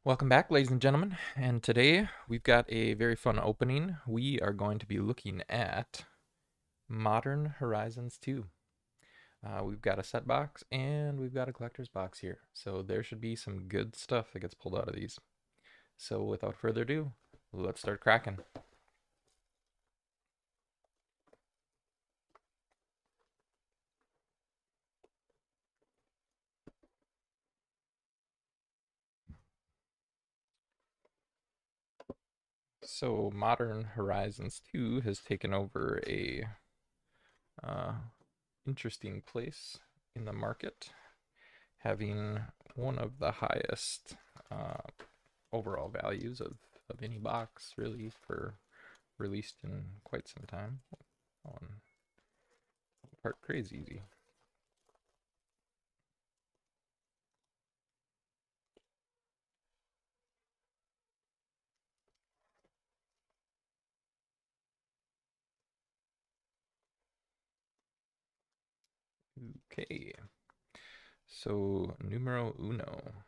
Welcome back, ladies and gentlemen, and today we've got a very fun opening. We are going to be looking at Modern Horizons 2. We've got a set box and we've got a collector's box here, so there should be some good stuff that gets pulled out of these. So without further ado, let's start cracking. So Modern Horizons 2 has taken over a uh, interesting place in the market, having one of the highest overall values of any box, really, for released in quite some time. On part crazy easy. Okay, so numero uno.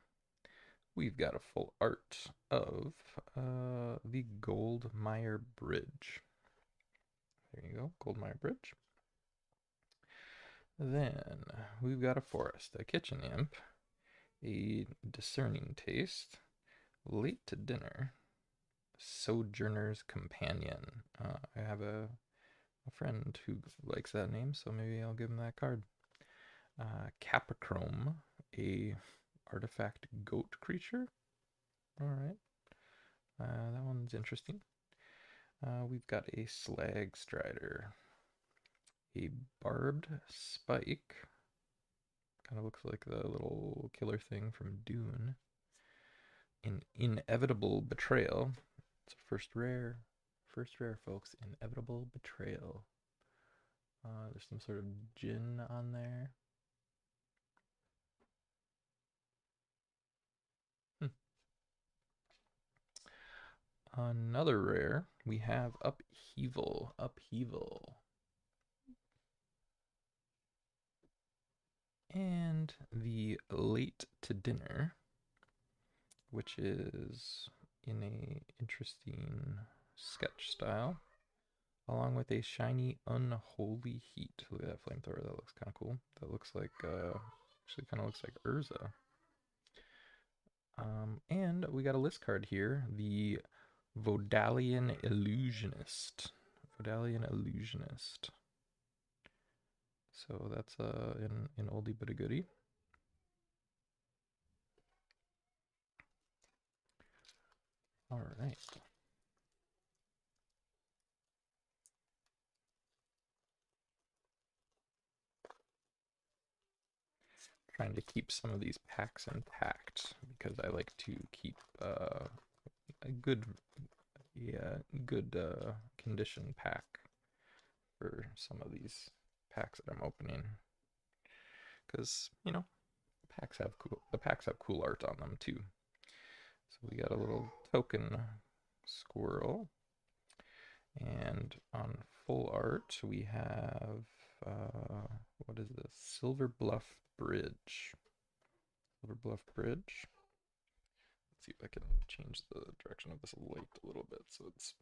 We've got a full art of the Goldmeyer Bridge. There you go, Goldmeyer Bridge. Then we've got a forest, a kitchen imp, a discerning taste, late to dinner, sojourner's companion. I have a friend who likes that name, so maybe I'll give him that card. Capichrome, a artifact goat creature. All right, that one's interesting. We've got a slag strider, a barbed spike. Kind of looks like the little killer thing from Dune. An inevitable betrayal. It's a first rare, folks. Inevitable betrayal. There's some sort of gin on there. Another rare, we have Upheaval. And the Late to Dinner, which is in a interesting sketch style, along with a shiny Unholy Heat. Look at that flamethrower, that looks kind of cool. That looks like, actually kind of looks like Urza. And we got a list card here, the Vodalian Illusionist. Vodalian Illusionist. So that's an oldie but a goodie. All right. Trying to keep some of these packs intact because I like to keep a good condition pack for some of these packs that I'm opening. Because the packs have cool art on them too. So we got a little token squirrel, and on full art we have what is this? Silver Bluff Bridge. Silver Bluff Bridge. Let's see if I can change the direction of this light a little bit so it's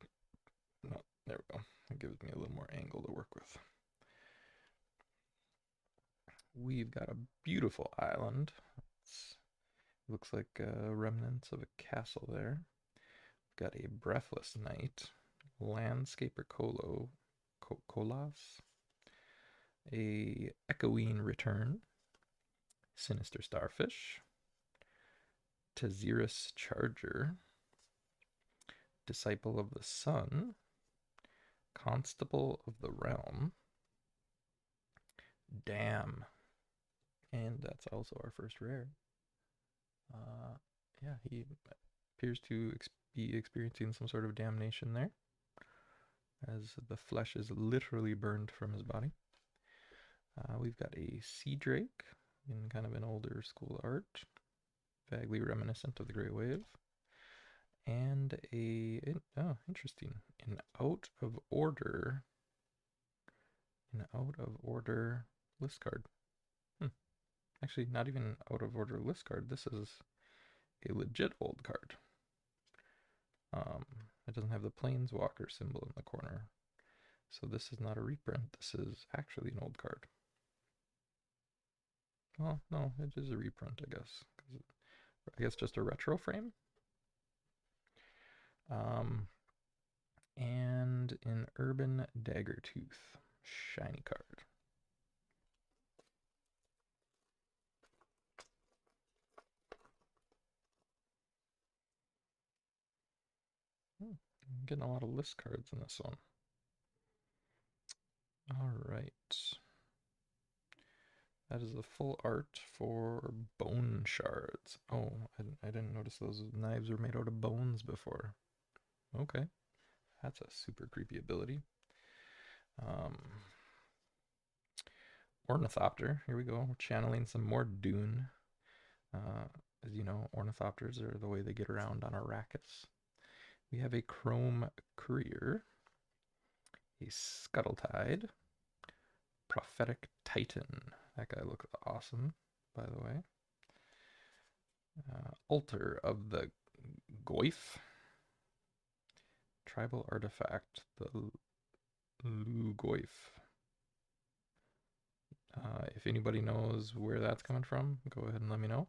not. There we go. It gives me a little more angle to work with. We've got a beautiful island. It looks like remnants of a castle there. We've got a breathless night, landscaper Colas, a echoing return, sinister starfish, Tazirus Charger, disciple of the sun, constable of the realm, damn, and that's also our first rare. Yeah, he appears to be experiencing some sort of damnation there, as the flesh is literally burned from his body. We've got a sea drake in kind of an older school art, vaguely reminiscent of the Great Wave, and interesting, an out of order list card. Actually, not even out of order list card. This is a legit old card. It doesn't have the Planeswalker symbol in the corner. So this is not a reprint. This is actually an old card. Well, no, it is a reprint, I guess. I guess just a retro frame. And an Urban Daggertooth shiny card. I'm getting a lot of list cards in this one. All right. That is the full art for Bone Shards. Oh, I didn't notice those knives were made out of bones before. Okay. That's a super creepy ability. Ornithopter. Here we go. We're channeling some more Dune. As you know, ornithopters are the way they get around on Arrakis. We have a Chrome Courier, a Scuttletide, Prophetic Titan. That guy looks awesome, by the way. Altar of the Goyf. Tribal Artifact, the Lugoyf. If anybody knows where that's coming from, go ahead and let me know.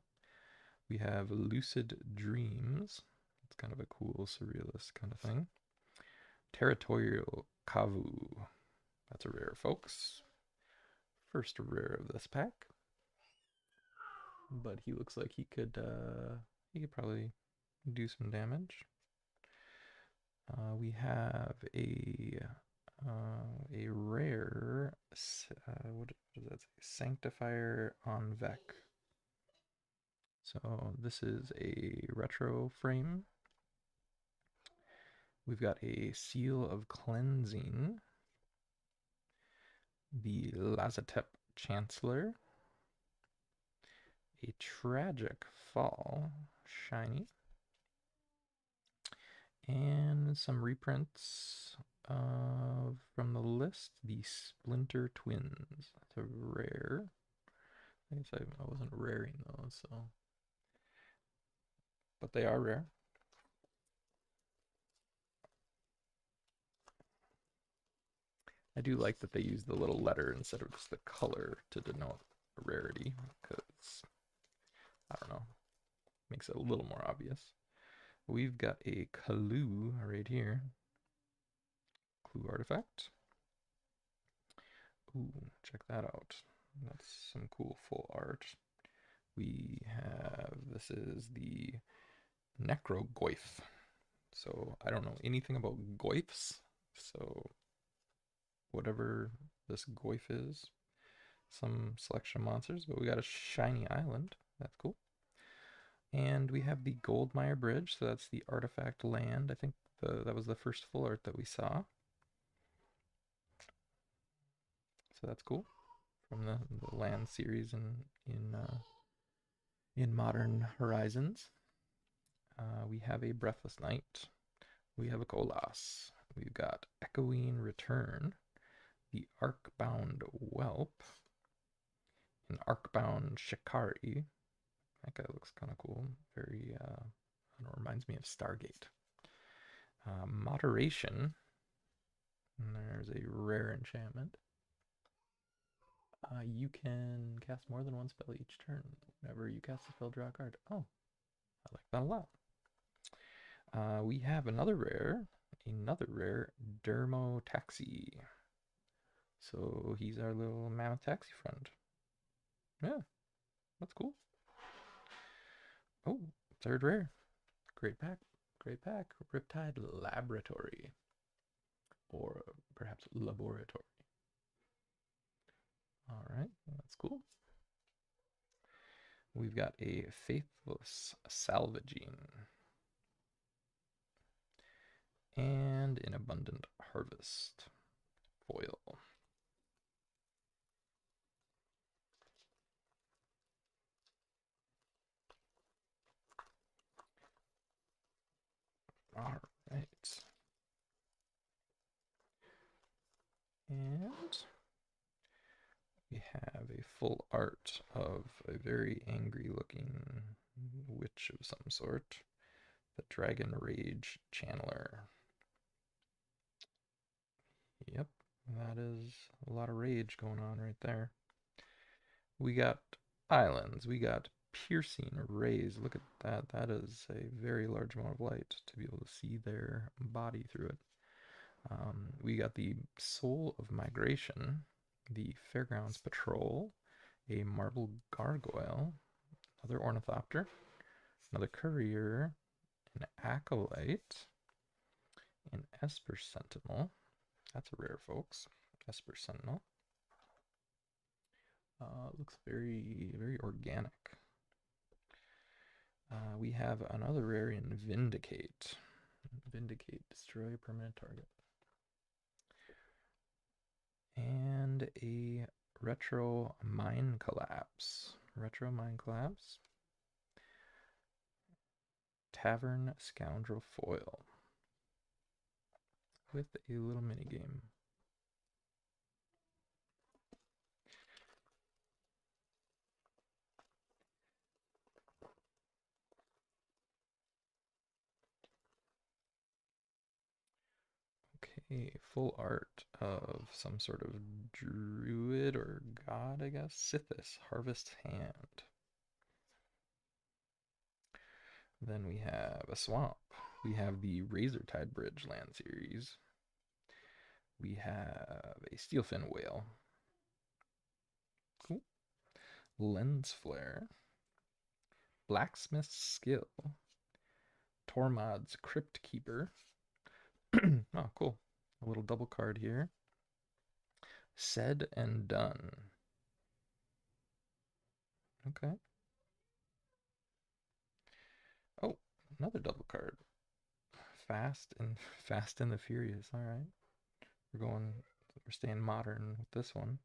We have Lucid Dreams. It's kind of a cool surrealist kind of thing. Territorial Kavu. That's a rare, folks. First rare of this pack. But he looks like he could probably do some damage. We have a rare, what does that say? Sanctifier on Vec. So this is a retro frame. We've got a Seal of Cleansing, the Lazatep Chancellor, a Tragic Fall, shiny, and some reprints from the list. The Splinter Twins. That's a rare. I guess I wasn't raring those, so. But they are rare. I do like that they use the little letter instead of just the color to denote rarity, because, I don't know, makes it a little more obvious. We've got a Clue right here. Clue artifact. Ooh, check that out. That's some cool full art. We have, this is the Necrogoyf. So I don't know anything about goyfs, so whatever this goyf is, some selection of monsters, but we got a shiny island. That's cool. And we have the Goldmire Bridge, so that's the artifact land. I think that was the first full art that we saw. So that's cool. From the land series in Modern Horizons. We have a Breathless Night. We have a Colas. We've got Echoing Return, the Arcbound Whelp, an Arcbound Shikari. That guy looks kind of cool. Very, I don't know, reminds me of Stargate. Moderation. And there's a rare enchantment. You can cast more than one spell each turn. Whenever you cast a spell, draw a card. Oh, I like that a lot. We have another rare, Dermotaxi. So he's our little mammoth taxi friend. Yeah, that's cool. Oh, third rare. Great pack. Riptide Laboratory. Or perhaps Laboratory. Alright, that's cool. We've got a Faithless Salvaging. And an Abundant Harvest foil. All right. And we have a full art of a very angry looking witch of some sort. The Dragon Rage Channeler. Yep, that is a lot of rage going on right there. We got islands. We got piercing rays. Look at that. That is a very large amount of light to be able to see their body through it. We got the Soul of Migration, the Fairgrounds Patrol, a Marble Gargoyle, another Ornithopter, another Courier, an Acolyte, an Esper Sentinel. That's a rare, folks. Esper Sentinel. Looks very, very organic. We have another rare in Vindicate. Vindicate, destroy a permanent target. And a Retro Mine Collapse. Retro Mine Collapse. Tavern Scoundrel Foil. With a little mini game. Okay, full art of some sort of druid or god, I guess. Sithis, Harvest Hand. Then we have a swamp. We have the Razortide Bridge land series. We have a Steelfin Whale. Cool. Lens Flare. Blacksmith's Skill. Tormod's Crypt Keeper. Oh, cool. A little double card here. Said and Done. Okay. Oh, another double card. Fast and the Furious. All right. We're staying modern with this one.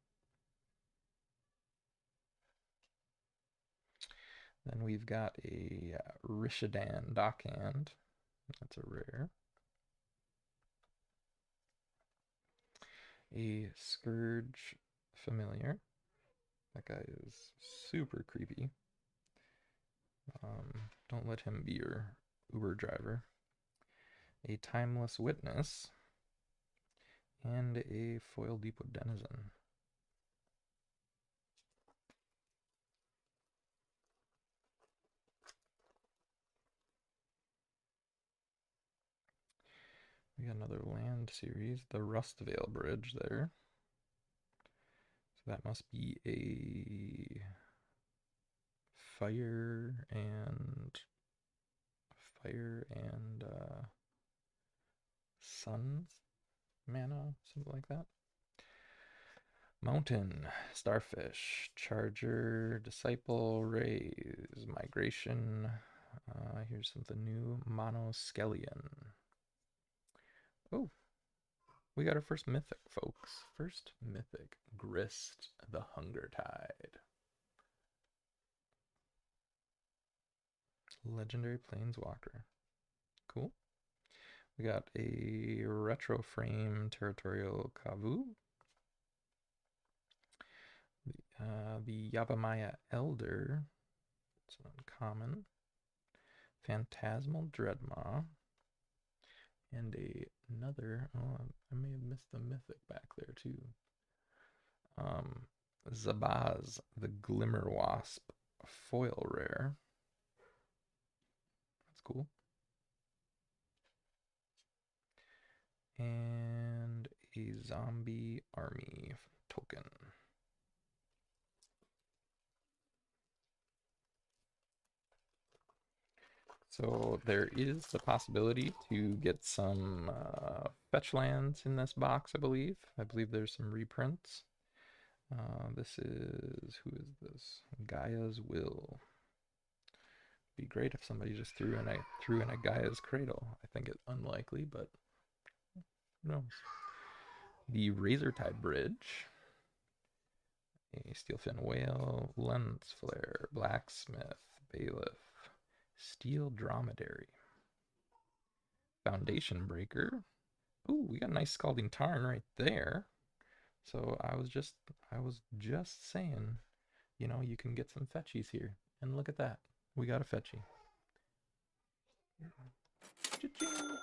Then we've got a Rishadan Dockhand. That's a rare. A Scourge Familiar. That guy is super creepy. Don't let him be your Uber driver. A Timeless Witness. And a Foil Depot Denizen. We got another land series, the Rustvale Bridge there. So that must be a fire and sun mana, something like that. Mountain, Starfish, Charger, Disciple, Rays, Migration. Here's something new, Monoskelion. Oh, we got our first mythic, folks. First mythic, Grist, the Hunger Tide. Legendary Planeswalker. Cool. We got a Retro Frame Territorial Kavu. The Yavimaya Elder. It's an uncommon. Phantasmal Dreadmaw. And another, oh, I may have missed the mythic back there too. Zabaz, the Glimmer Wasp, foil rare. That's cool. And a Zombie Army token. So there is the possibility to get some fetch lands in this box, I believe. I believe there's some reprints. This is, who is this? Gaia's Will. Be great if somebody just threw in a Gaia's Cradle. I think it's unlikely, but who knows? The Razortide Bridge. A Steelfin Whale, Lens Flare, Blacksmith, Bailiff, Steel Dromedary, Foundation Breaker. Ooh, we got a nice Scalding Tarn right there. So I was just saying, you know, you can get some fetchies here. And look at that. We got a fetchy. Cha-ching.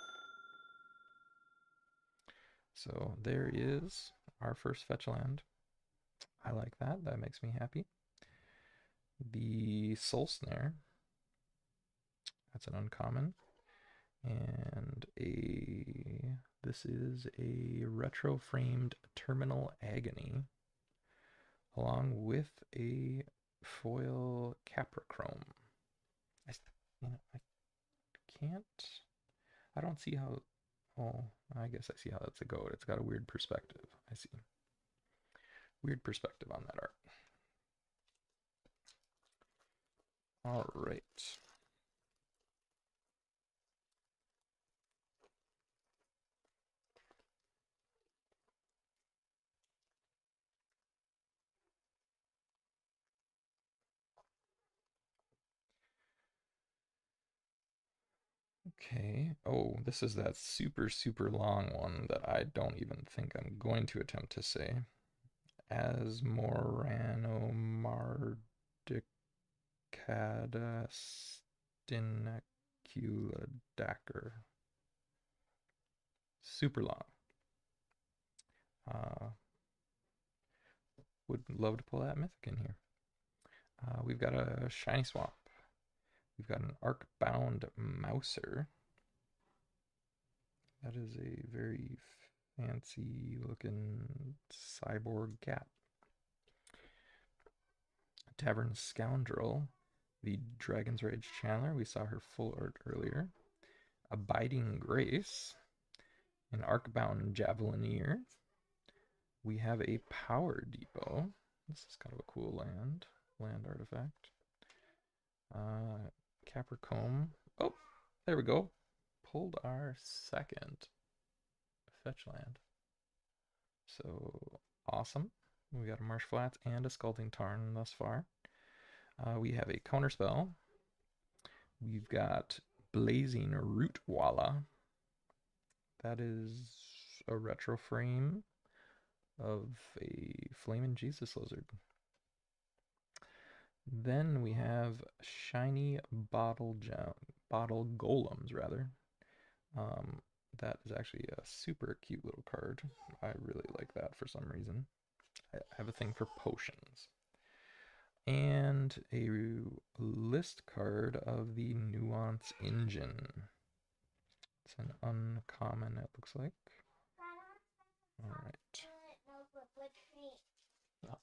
So there is our first fetch land. I like that. That makes me happy. The Soul Snare. That's an uncommon. And this is a retro framed Terminal Agony, along with a foil Caprichrome. I can't. I don't see how. Oh, I guess I see how that's a goat. It's got a weird perspective. I see. Weird perspective on that art. All right. Okay. Oh, this is that super, super long one that I don't even think I'm going to attempt to say. Asmoranomardicadustiniculadacer. Super long. Uh, would love to pull that mythic in here. We've got a Shiny Swamp. We've got an Arc-bound Mouser. That is a very fancy looking cyborg cat. Tavern Scoundrel, the Dragon's Rage Channeler. We saw her full art earlier. Abiding Grace, an Arc-bound Javelineer. We have a Power Depot. This is kind of a cool land artifact. Capricorn. Oh, there we go. Pulled our second fetch land. So awesome. We got a Marsh Flats and a Scalding Tarn thus far. We have a Counterspell. We've got Blazing Rootwalla. That is a retro frame of a Flamin' Jesus Lizard. Then we have Shiny Bottle Golems, rather. That is actually a super cute little card. I really like that for some reason. I have a thing for potions. And a list card of the Nuance Engine. It's an uncommon, it looks like. All right.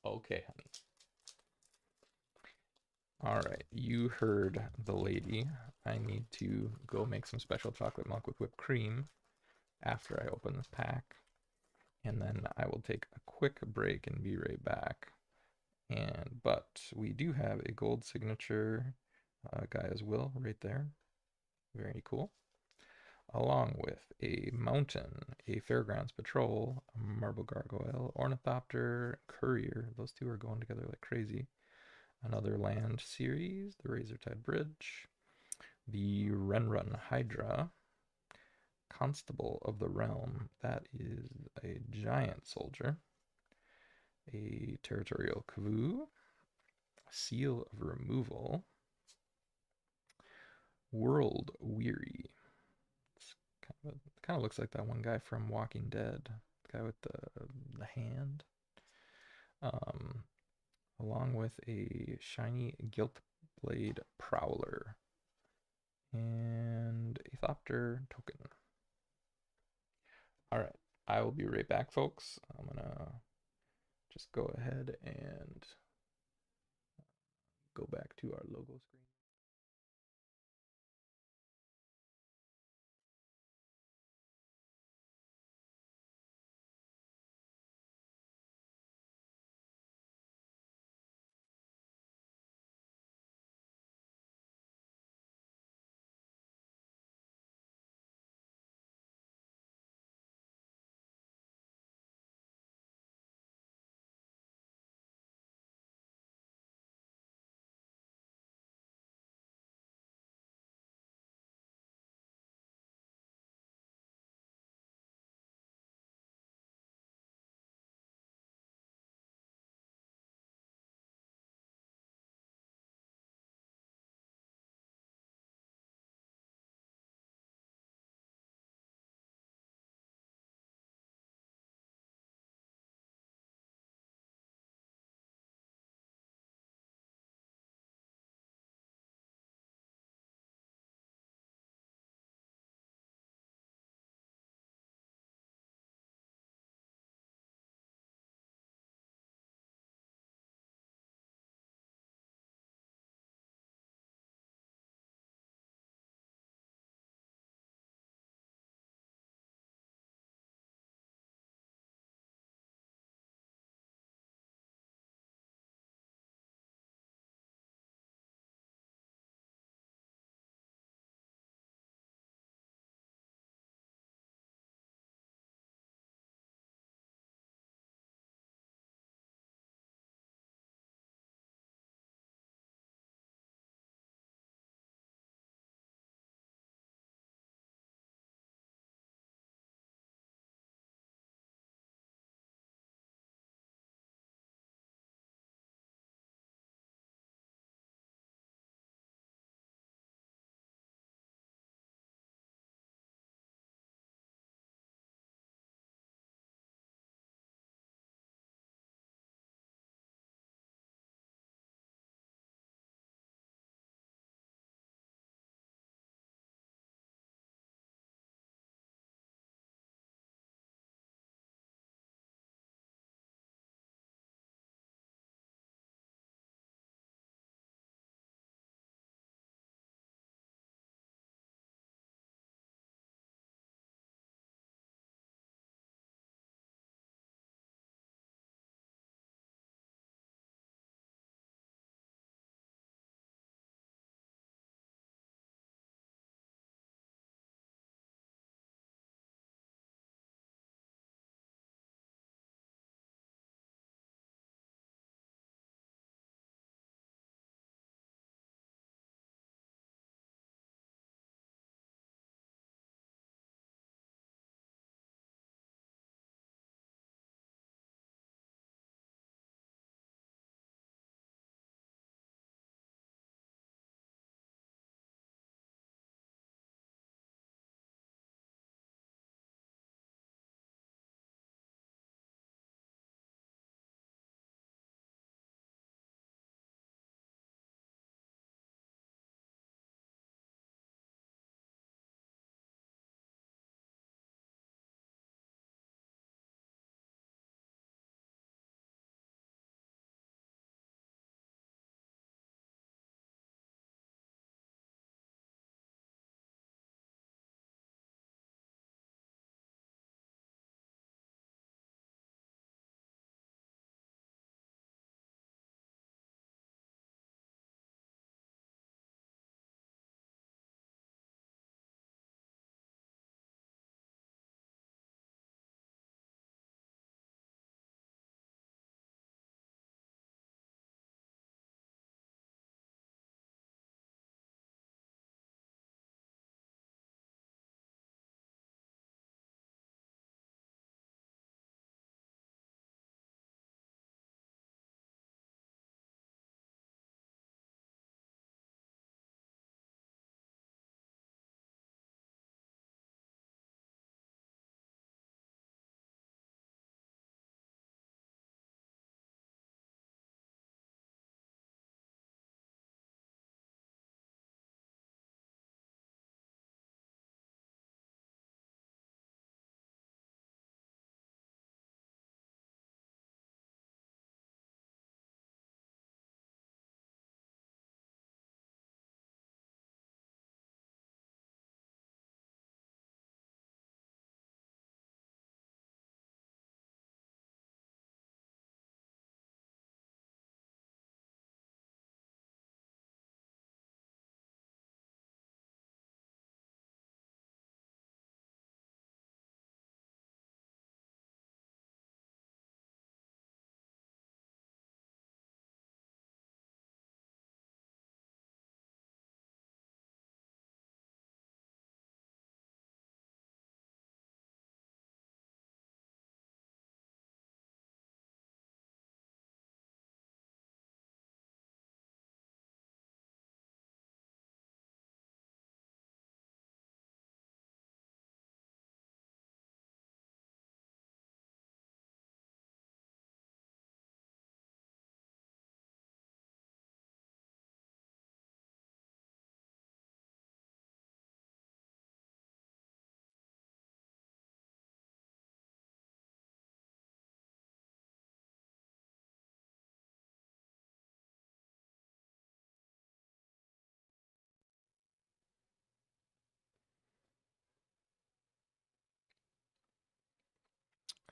Okay, honey. All right, you heard the lady. I need to go make some special chocolate milk with whipped cream after I open this pack. And then I will take a quick break and be right back. But we do have a gold signature Gaia's Will right there. Very cool. Along with a mountain, a Fairgrounds Patrol, a Marble Gargoyle, Ornithopter, Courier. Those two are going together like crazy. Another land series, the Razortide Bridge, the Renrun Hydra, Constable of the Realm. That is a giant soldier. A Territorial Kavoo, Seal of Removal, World Weary. It's kind of looks like that one guy from Walking Dead, the guy with the hand. Along with a shiny Giltblade Prowler and a Thopter token. All right, I will be right back, folks. I'm gonna just go ahead and go back to our logo screen.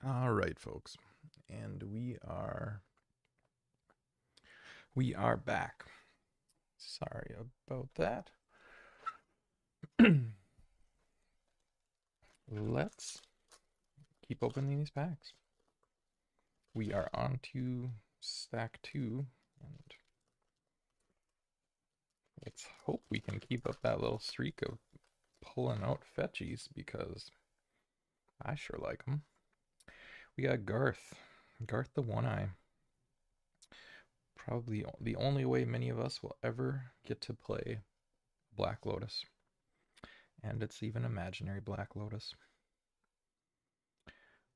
All right, folks, and we are back. Sorry about that. Let's keep opening these packs. We are on to stack 2, and let's hope we can keep up that little streak of pulling out fetchies because I sure like them. We got Garth the One Eye. Probably the only way many of us will ever get to play Black Lotus. And it's even imaginary Black Lotus.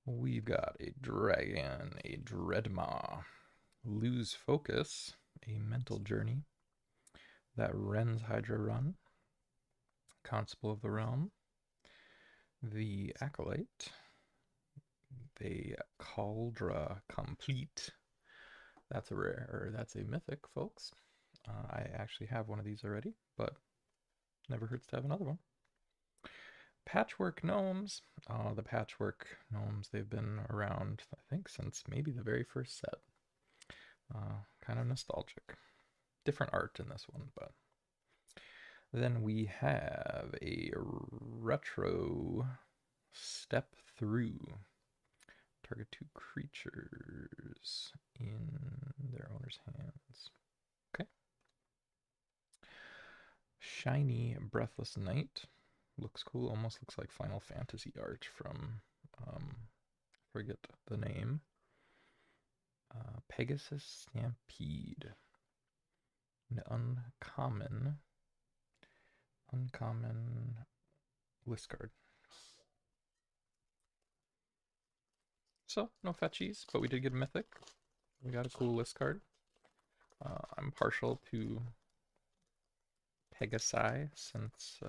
We've got a dragon, a Dreadmaw, lose focus, a mental journey, that Ren's Hydra run, Constable of the Realm, the Acolyte, the Cauldra Complete. That's a rare, or that's a mythic, folks. I actually have one of these already, but never hurts to have another one. Patchwork Gnomes. The Patchwork Gnomes, they've been around, I think, since maybe the very first set. Kind of nostalgic. Different art in this one, but. Then we have a retro Step Through. Target 2 creatures in their owner's hands. Okay. Shiny Breathless Knight. Looks cool. Almost looks like Final Fantasy art from, forget the name. Pegasus Stampede. An uncommon list card. So, no fetchies, but we did get a mythic. We got a cool list card. I'm partial to Pegasi since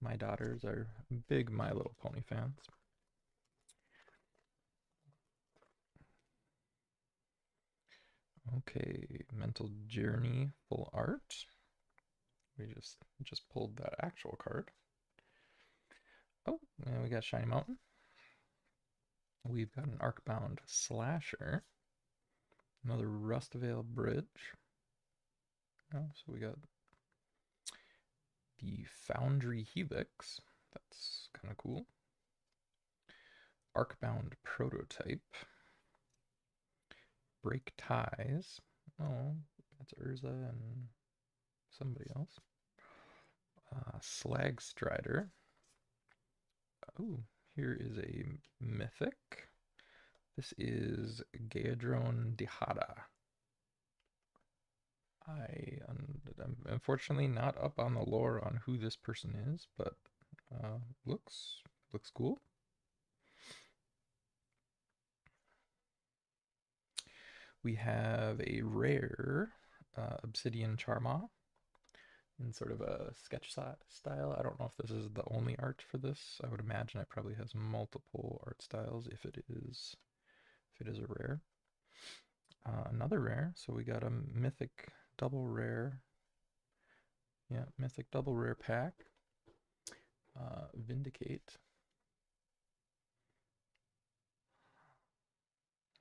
my daughters are big My Little Pony fans. Okay, Mental Journey full art. We just pulled that actual card. Oh, and we got Shiny Mountain. We've got an Arcbound Slasher. Another Rustvale Bridge. Oh, so we got the Foundry Helix. That's kind of cool. Arcbound Prototype. Break Ties. Oh, that's Urza and somebody else. Slag Strider. Oh, here is a mythic. This is Gaedrone Dihada. I'm unfortunately not up on the lore on who this person is, but looks cool. We have a rare Obsidian Charmaw in sort of a sketch style. I don't know if this is the only art for this. I would imagine it probably has multiple art styles if it is a rare. Another rare, so we got a mythic double rare. Yeah, mythic double rare pack. Vindicate.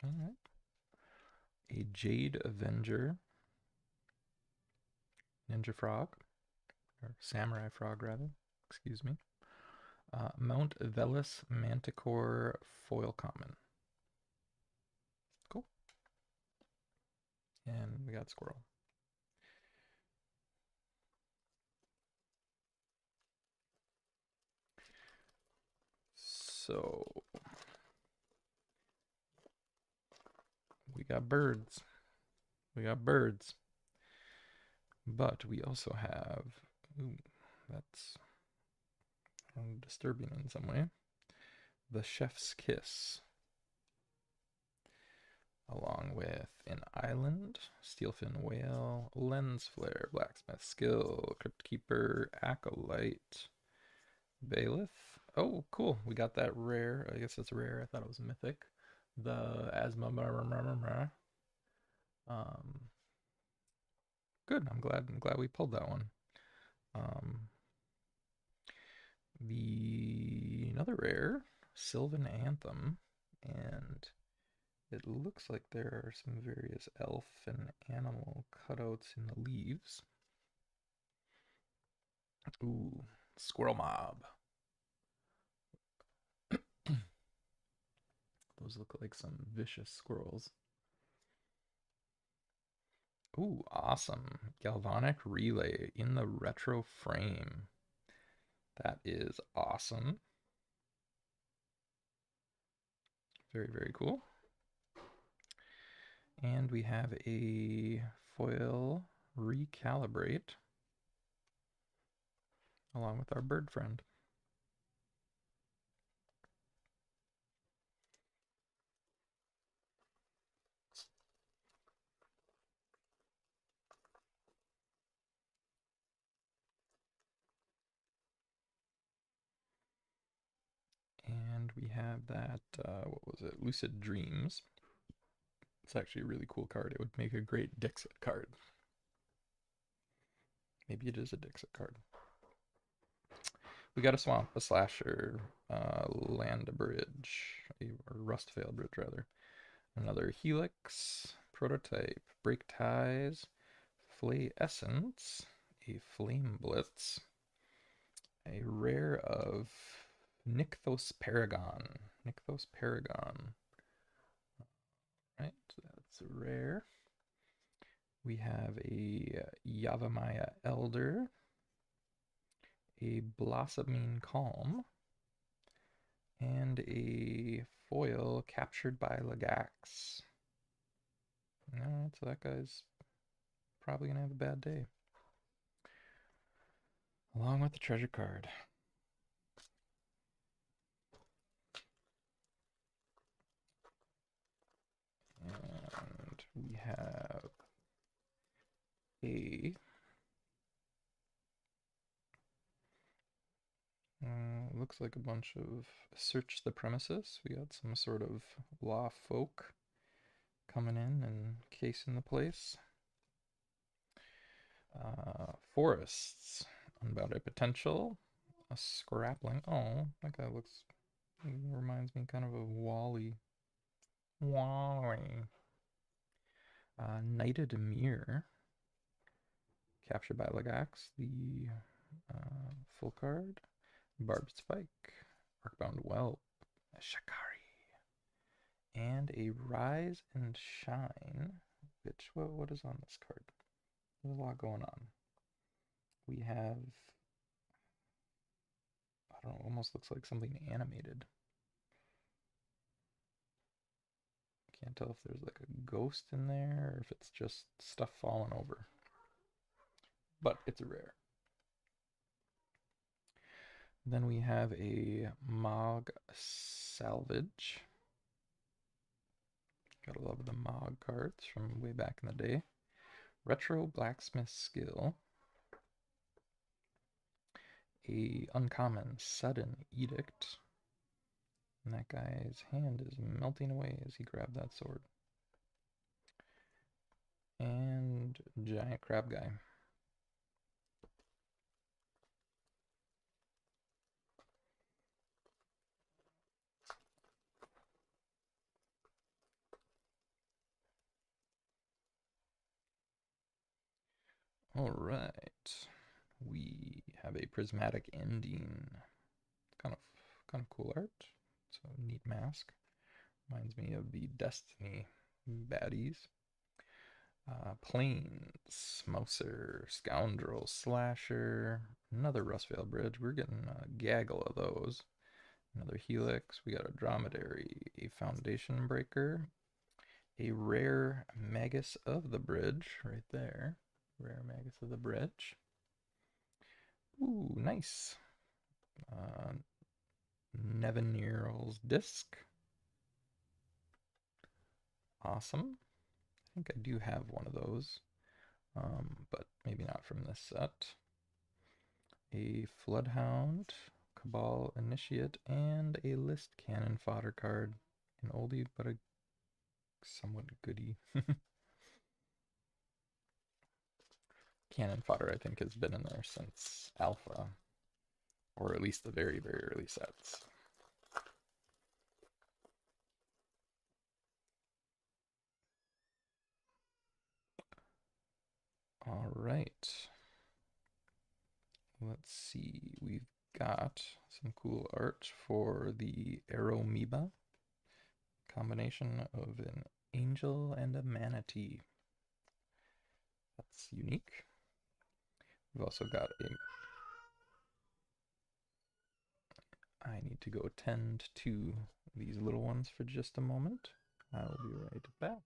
All right. A Jade Avenger. Ninja Frog. Or Samurai Frog, rather. Excuse me. Mount Velis Manticore Foil Common. Cool. And we got Squirrel. So we got birds. We got birds. But we also have, ooh, that's disturbing in some way, the Chef's Kiss. Along with an Island, Steelfin Whale, Lens Flare, Blacksmith Skill, Crypt Keeper, Acolyte, Bailiff. Oh, cool. We got that rare. I guess it's rare. I thought it was mythic. The Asthma. Good. I'm glad we pulled that one. The another rare, Sylvan Anthem. And it looks like there are some various elf and animal cutouts in the leaves. Ooh, squirrel mob. Those look like some vicious squirrels. Ooh, awesome. Galvanic relay in the retro frame. That is awesome. Very, very cool. And we have a foil recalibrate along with our bird friend. And we have that, what was it? Lucid Dreams. It's actually a really cool card. It would make a great Dixit card. Maybe it is a Dixit card. We got a Swamp, a Slasher, Land a Bridge, or Rustvale Bridge rather. Another Helix, Prototype, Break Ties, Flay Essence, a Flame Blitz, a rare of Nykthos Paragon. Nykthos Paragon. Right, so that's a rare. We have a Yavimaya Elder, a Blossoming Calm, and a foil Captured by Lagax. Alright, so that guy's probably going to have a bad day. Along with the treasure card. And we have a looks like a bunch of Search the Premises. We got some sort of law folk coming in and casing the place. Forests, Unbounded Potential, a Scrapling. Oh, that guy reminds me kind of Wally. Wally. Knighted Mirror, Captured by Lagax, the full card. Barbed Spike, Arcbound Whelp, a Shikari, and a Rise and Shine. Which, what is on this card? There's a lot going on. We have, I don't know, almost looks like something animated. Can't tell if there's like a ghost in there or if it's just stuff falling over. But it's a rare. Then we have a Mog Salvage. Gotta love the Mog cards from way back in the day. Retro Blacksmith Skill. A uncommon Sudden Edict. And that guy's hand is melting away as he grabbed that sword. And Giant Crab Guy. All right, we have a prismatic ending. Kind of cool art. It's a neat mask. Reminds me of the Destiny baddies. Plains, Mouser, Scoundrel, Slasher, another Rustvale Bridge. We're getting a gaggle of those. Another Helix. We got a Dromedary, a Foundation Breaker, a rare Magus of the Bridge right there. Rare Magus of the Bridge. Ooh, nice. Nevinyrral's Disc. Awesome. I think I do have one of those, but maybe not from this set. A Floodhound, Cabal Initiate, and a List Cannon Fodder card. An oldie, but a somewhat goodie. Cannon Fodder, I think, has been in there since Alpha, or at least the very, very early sets. All right. Let's see. We've got some cool art for the Aeromoeba, combination of an angel and a manatee. That's unique. We've also got a... I need to go tend to these little ones for just a moment. I'll be right back.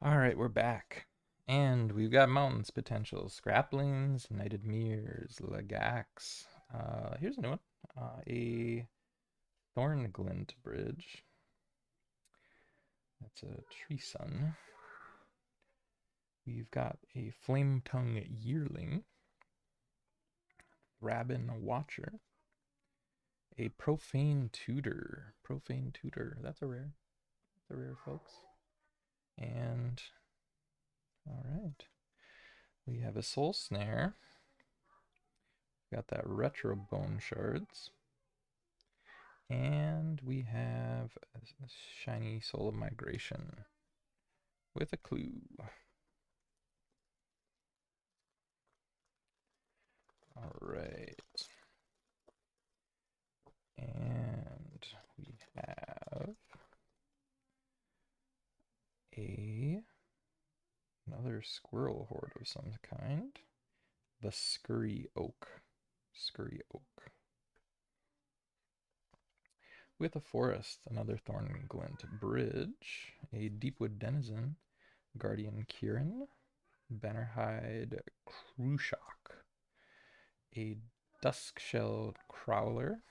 All right, we're back. And we've got mountains potential. Scraplings, Knighted Mirrors, Lagax. Here's a new one. A Thornglint Bridge. That's a Tree Sun. We've got a Flame Tongue Yearling. Rabin Watcher. A Profane Tutor. Profane Tutor. That's a rare. That's a rare, folks. And, all right. We have a Soul Snare. Got that Retro Bone Shards. And we have a shiny Soul of Migration with a clue. All right. And we have another squirrel horde of some kind. The Scurry Oak. Scurry Oak. With a forest, another Thorn Glint Bridge, a Deepwood Denizen, Guardian Kieran, Bannerhide Cruciak, a Duskshell Crowler,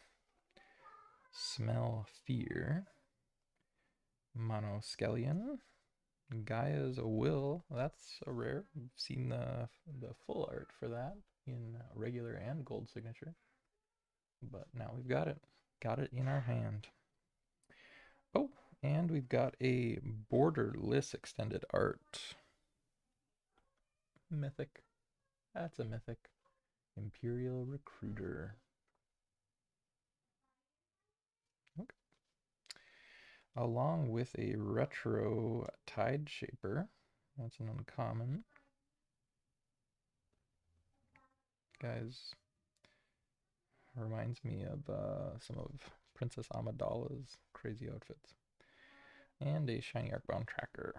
Smell Fear, Monoskelion, Gaia's Will. That's a rare. We've seen the full art for that in regular and gold signature, but now we've got it. Got it in our hand. Oh, and we've got a borderless extended art. Mythic. That's a mythic. Imperial Recruiter. Okay. Along with a retro Tide Shaper. That's an uncommon. Guys, reminds me of some of Princess Amidala's crazy outfits. And a shiny Arcbound Tracker.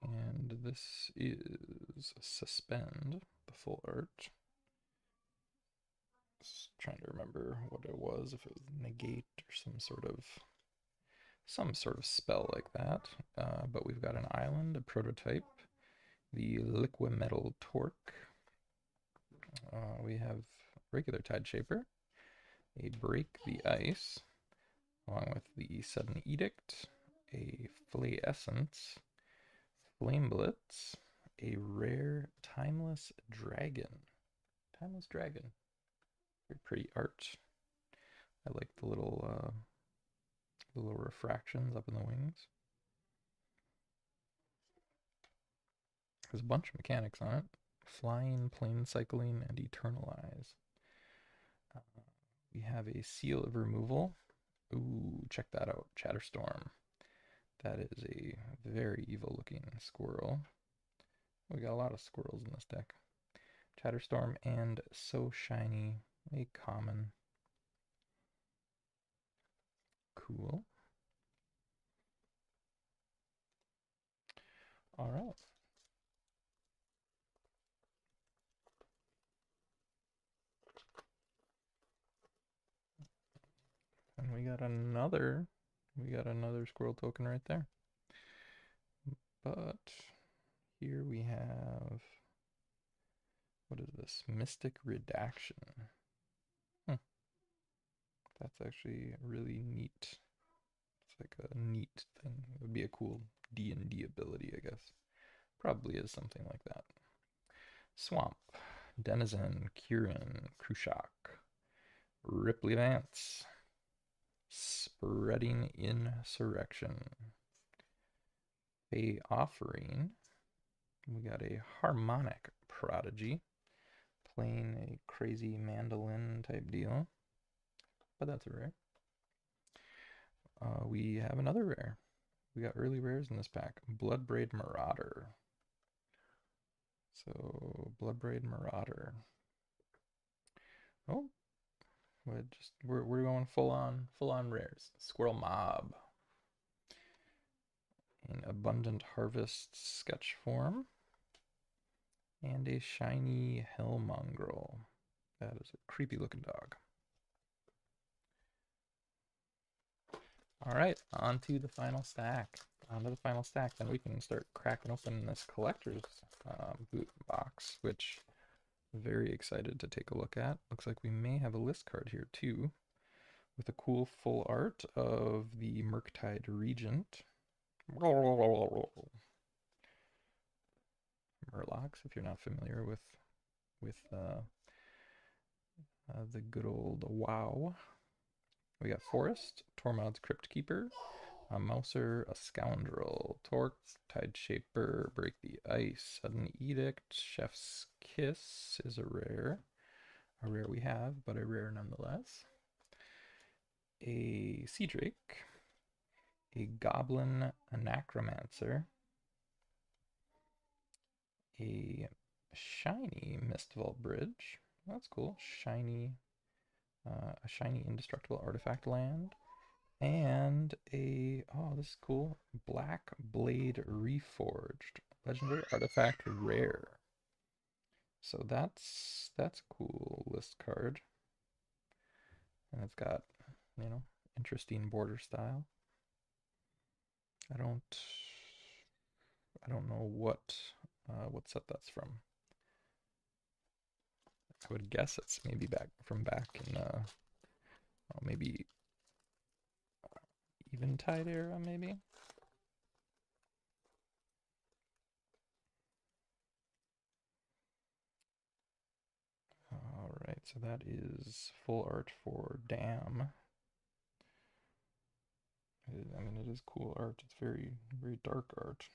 And this is Suspend, the full art. Just trying to remember what it was, if it was Negate or some sort of spell like that. But we've got an island, a prototype, the Liquimetal Torque. We have regular Tide Shaper, a Break the Ice, along with the Sudden Edict, a Flay Essence, Flame Blitz, a rare Timeless Dragon. Timeless Dragon. Very pretty art. I like the little refractions up in the wings. There's a bunch of mechanics on it. Flying, plane cycling, and Eternalize. We have a Seal of Removal. Ooh, check that out. Chatterstorm. That is a very evil looking squirrel. We got a lot of squirrels in this deck. Chatterstorm and So Shiny, a common. Cool. All right. And we got another squirrel token right there. But here we have, what is this? Mystic Redaction. That's actually really neat. It's like a neat thing. It would be a cool D&D ability, I guess. Probably is something like that. Swamp, Denizen, Kieran, Krushak, Ripley Vance, Spreading Insurrection, a Offering. We got a Harmonic Prodigy, playing a crazy mandolin type deal, but that's a rare. We have another rare. We got early rares in this pack. Bloodbraid Marauder. So Bloodbraid Marauder. Oh, we're going full on rares. Squirrel Mob in Abundant Harvest sketch form, and a shiny Hellmongrel. That is a creepy looking dog. All right, on to the final stack. Then we can start cracking open this collector's boot box, which I'm very excited to take a look at. Looks like we may have a list card here too, with a cool full art of the Murktide Regent. Murlocs, if you're not familiar with the good old WoW. We got Forest, Tormod's Crypt Keeper, a Mouser, a Scoundrel, Torque, Tide Shaper, Break the Ice, Sudden Edict, Chef's Kiss is a rare. A rare we have, but a rare nonetheless. A Sea Drake, a Goblin Anachromancer, a shiny Mistval Bridge. That's cool. A shiny indestructible artifact land, and this is cool, Black Blade Reforged, legendary artifact rare. So that's a cool list card, and it's got, interesting border style. I don't know what set that's from. I would guess it's maybe back in maybe Eventide era, maybe. All right, so that is full art for Dam. I mean, it is cool art. It's very, very dark art.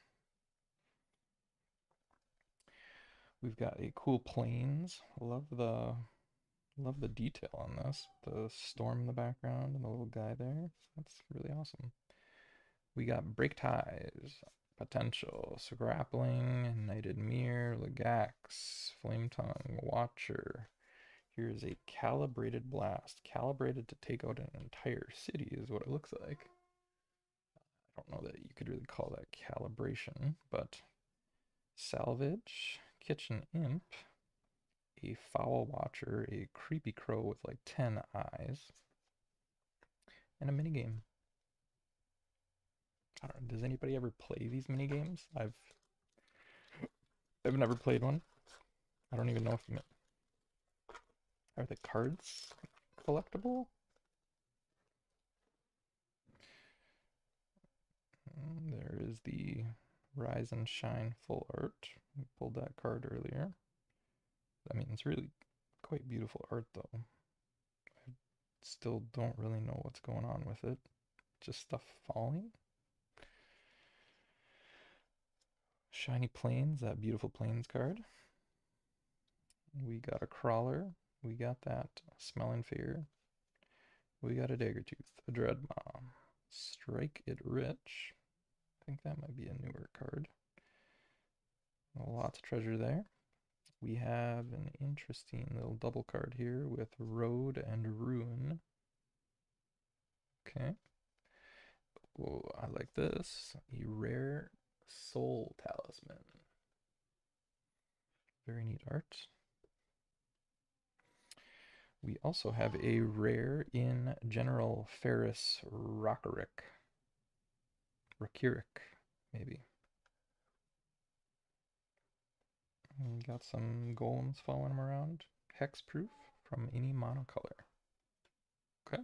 We've got a cool plains. Love the detail on this. The storm in the background and the little guy there. That's really awesome. We got Break Ties, Potential, Grappling, Knighted Mirror, Legax, Flame Tongue, Watcher. Here's a Calibrated Blast. Calibrated to take out an entire city is what it looks like. I don't know that you could really call that calibration, but Salvage, Kitchen Imp, a Foul Watcher, a Creepy Crow with like 10 eyes, and a minigame. I don't know, does anybody ever play these minigames? I've never played one. I don't even know if are the cards collectible? There is the Rise and Shine full art. We pulled that card earlier. I mean, it's really quite beautiful art, though. I still don't really know what's going on with it. Just stuff falling. Shiny Plains, that beautiful Plains card. We got a Crawler. We got that Smelling Fear. We got a Daggertooth, a Dreadmaw. Strike It Rich. I think that might be a newer card. Lots of treasure there. We have an interesting little double card here with Road and Ruin. Okay. Oh, I like this. A rare Soul Talisman. Very neat art. We also have a rare in General Ferris Rockerick. Rakiric, maybe. And got some golems following him around. Hexproof from any monocolor. Okay.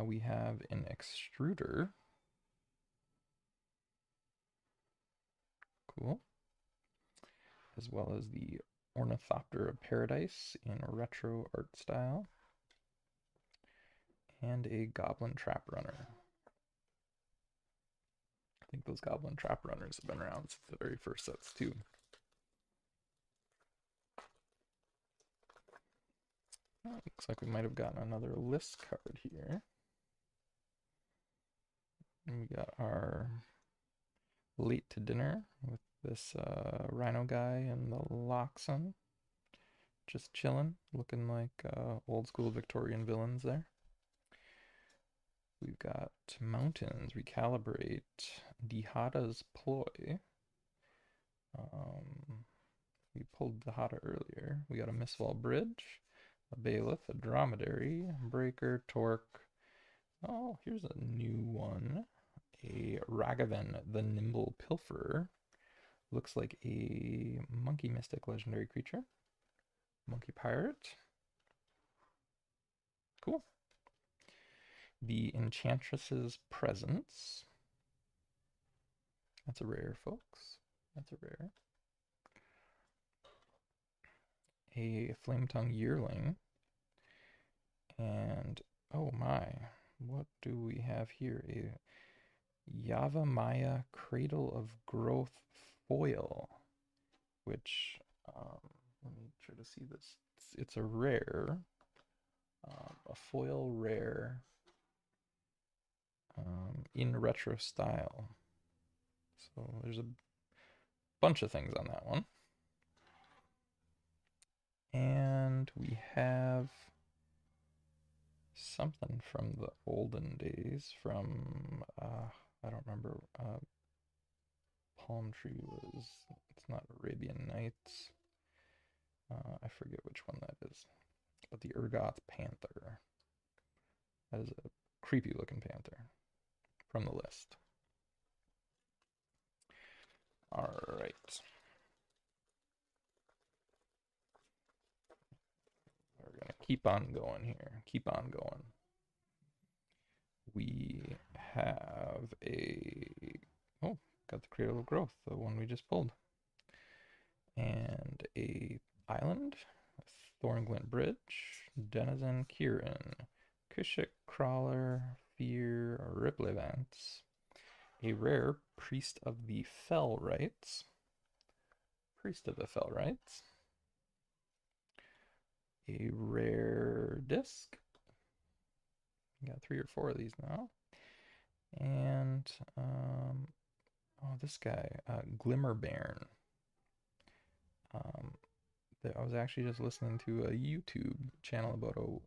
We have an Extruder. Cool. As well as the Ornithopter of Paradise in retro art style. And a Goblin Trap Runner. I think those Goblin Trap Runners have been around since the very first sets too. Looks like we might have gotten another list card here. And we got our Late to Dinner with this Rhino guy and the Loxon. Just chilling, looking like old school Victorian villains there. We've got Mountains, Recalibrate, Dihada's Ploy. We pulled Dihada earlier. We got a Mistval Bridge, a Bailiff, a Dromedary, Breaker, Torque. Oh, here's a new one. A Ragavan, the Nimble Pilferer. Looks like a Monkey Mystic legendary creature. Monkey Pirate. Cool. The Enchantress's Presence. That's a rare, folks. That's a rare. A Flame Tongue Yearling. And Oh my, what do we have here? A Java Maya Cradle of Growth foil, which, um, let me try to see this. It's a rare, a foil rare, in retro style. So there's a bunch of things on that one. And we have something from the olden days from, I don't remember, Palm Tree was, it's not Arabian Nights. I forget which one that is. But the Urgoth Panther. That is a creepy looking panther from the list. Alright. We're going to keep on going here. Keep on going. We have a... Oh, got the Cradle of Growth, the one we just pulled. And a island, Thornglint Bridge, Denizen Kieran, Kushik Crawler, Fear, Riplevance, a rare Priest of the Fell Rites, a rare disc. Got 3 or 4 of these now. And, oh, this guy, Glimmerbairn. I was actually just listening to a YouTube channel about a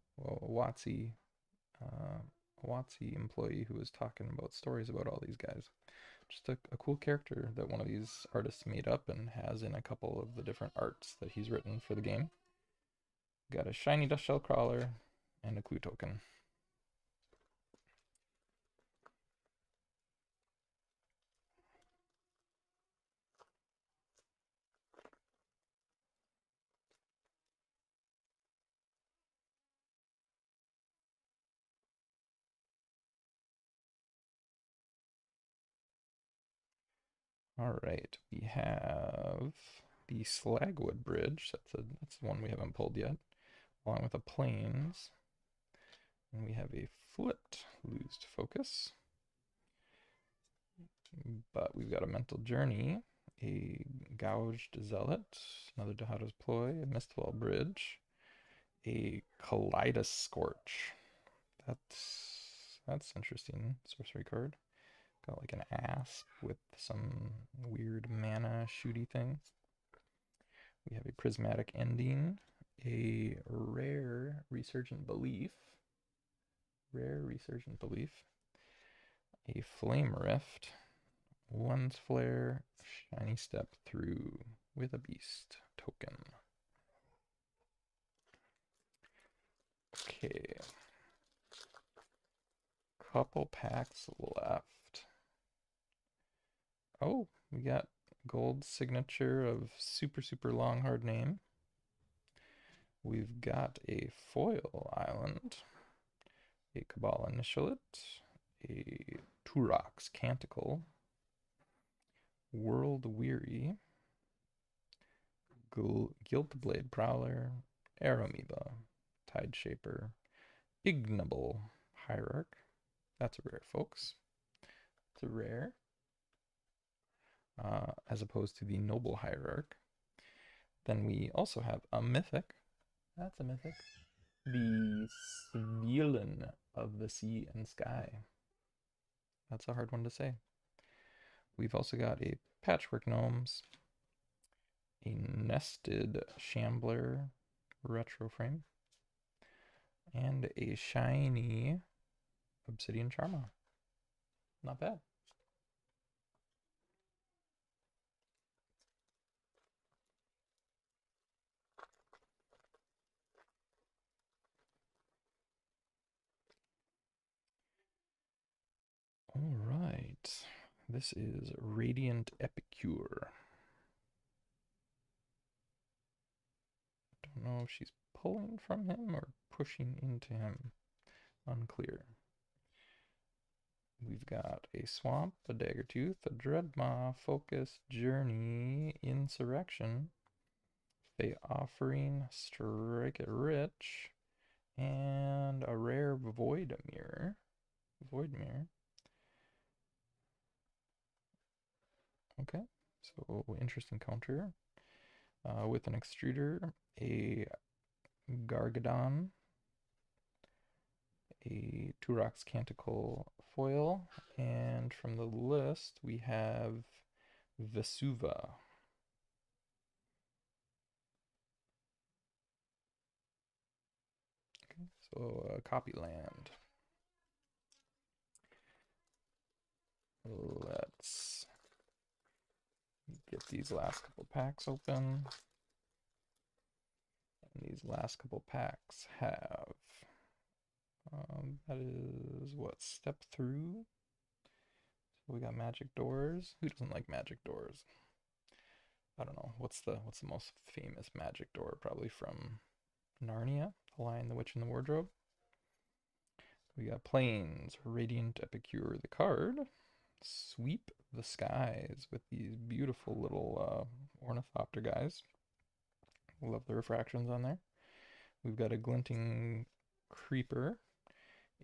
WotC employee who was talking about stories about all these guys. Just a cool character that one of these artists made up and has in a couple of the different arts that he's written for the game. Got a shiny dust shell crawler and a clue token. All right, we have the Slagwood Bridge. That's the one we haven't pulled yet, along with a Plains. And we have a flipped Losed Focus. But we've got a Mental Journey, a Gouged Zealot, another Dahada's Ploy, a Mistwell Bridge, a Kaleidos Scorch. That's interesting sorcery card. Got like an asp with some weird mana shooty thing. We have a Prismatic Ending, a rare Resurgent Belief, a Flame Rift, Lens Flare, Shiny Step Through with a Beast token. Okay. Couple packs left. Oh, we got gold signature of super long hard name. We've got a foil island, a Cabal Initiate, a Turox Canticle, World Weary, Guiltblade Prowler, Aeromoeba, Tide Shaper, Ignoble Hierarch. That's a rare, folks. It's a rare. As opposed to the Noble Hierarch. Then we also have a mythic. That's a mythic. The Svilen of the Sea and Sky. That's a hard one to say. We've also got a Patchwork Gnomes, a Nested Shambler retro frame, and a shiny Obsidian Charma. Not bad. All right. This is Radiant Epicure. Don't know if she's pulling from him or pushing into him. Unclear. We've got a Swamp, a Daggertooth, a Dreadmaw, Focus, Journey, Insurrection, Fey Offering, Strike It Rich, And a rare Void Mirror. Void Mirror. Okay, so interesting counter. With an extruder, a Gargadon, a Turox Canticle foil, and from the list we have Vesuva. Okay, so copy land. Let's get these last couple packs open. And these last couple packs have, that is what, step through? So we got magic doors. Who doesn't like magic doors? I don't know. What's the most famous magic door? Probably from Narnia, The Lion, the Witch, and the Wardrobe. We got Plains, Radiant Epicure the card. Sweep the Skies with these beautiful little ornithopter guys. Love the refractions on there. We've got a Glinting Creeper,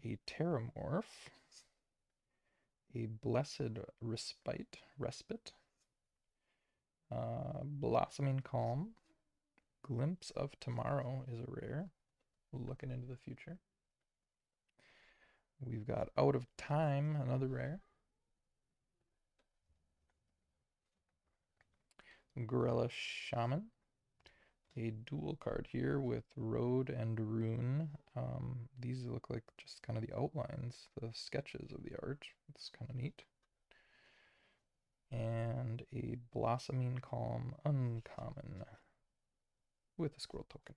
a Terramorph, a Blessed Respite, Blossoming Calm, Glimpse of Tomorrow is a rare, looking into the future. We've got Out of Time, another rare. Gorilla Shaman, a dual card here with Road and Rune. These look like just kind of the outlines, the sketches of the art. It's kind of neat. And a Blossoming Calm uncommon with a squirrel token.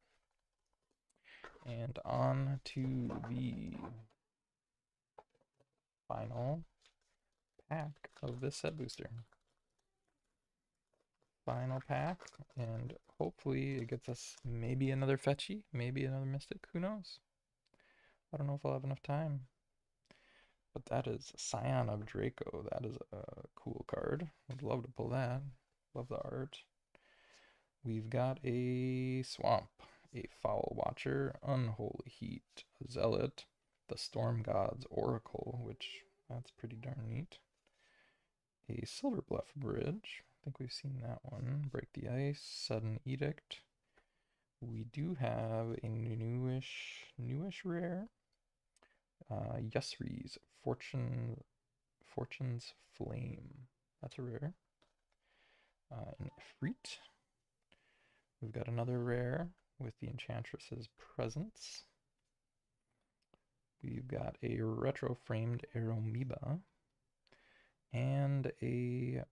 And on to the final pack of this set booster. Final pack, and hopefully it gets us maybe another fetchy, maybe another mystic, who knows? I don't know if I'll have enough time. But that is Scion of Draco. That is a cool card. I'd love to pull that. Love the art. We've got a Swamp, a Foul Watcher, Unholy Heat, a Zealot, the Storm God's Oracle, which that's pretty darn neat. A Silver Bluff Bridge. I think we've seen that one. Break the Ice, Sudden Edict. We do have a newish rare. Yusri's Fortune's Flame. That's a rare. An Ifrit. We've got another rare with the Enchantress's Presence. We've got a retro-framed Aeromoeba and a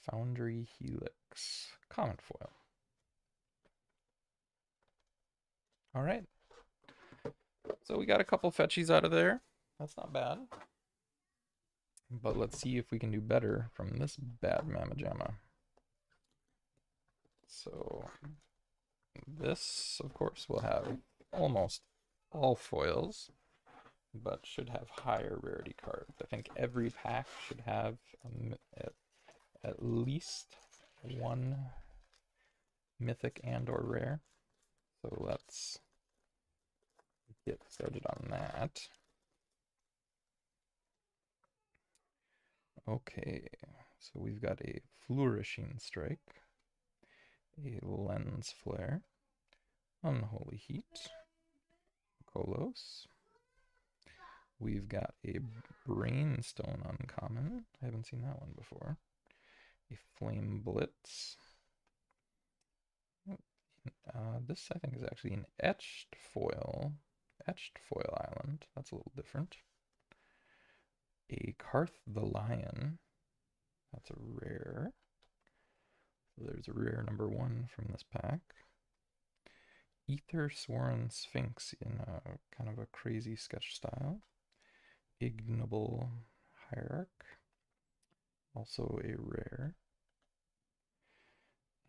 Foundry Helix common foil. All right. So we got a couple fetchies out of there. That's not bad. But let's see if we can do better from this bad Mamma Jamma. So this, of course, will have almost all foils, but should have higher rarity cards. I think every pack should have at least one mythic and or rare. So let's get started on that. Okay, so we've got a Flourishing Strike, a Lens Flare, Unholy Heat, Kolos. We've got a Brainstone uncommon. I haven't seen that one before. A Flame Blitz. This I think is actually an etched foil island. That's a little different. A Karth the Lion. That's a rare. So there's a rare number 1 from this pack. Ether Sworn Sphinx in a kind of a crazy sketch style. Ignoble Hierarch. Also a rare.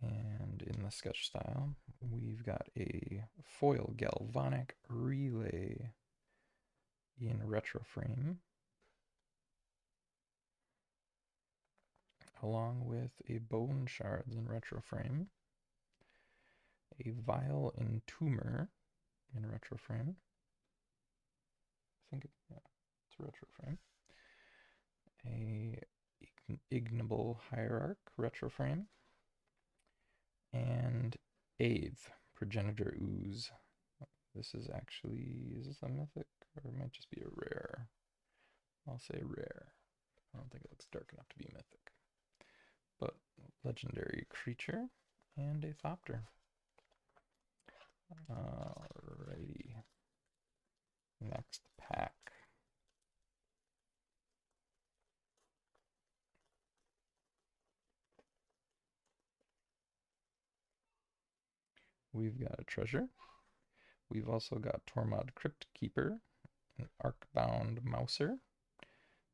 And in the sketch style, we've got a foil Galvanic Relay in retro frame, along with a Bone Shards in retro frame, a Vile Entomber in retro frame, think yeah, it's a retro frame. A ignoble hierarch retro frame. And Ave, progenitor ooze. This is actually, is this a mythic or it might just be a rare? I'll say rare. I don't think it looks dark enough to be mythic. But legendary creature and a Thopter. Alrighty. Next pack. We've got a treasure. We've also got Tormod Crypt Keeper, an Arcbound Mouser,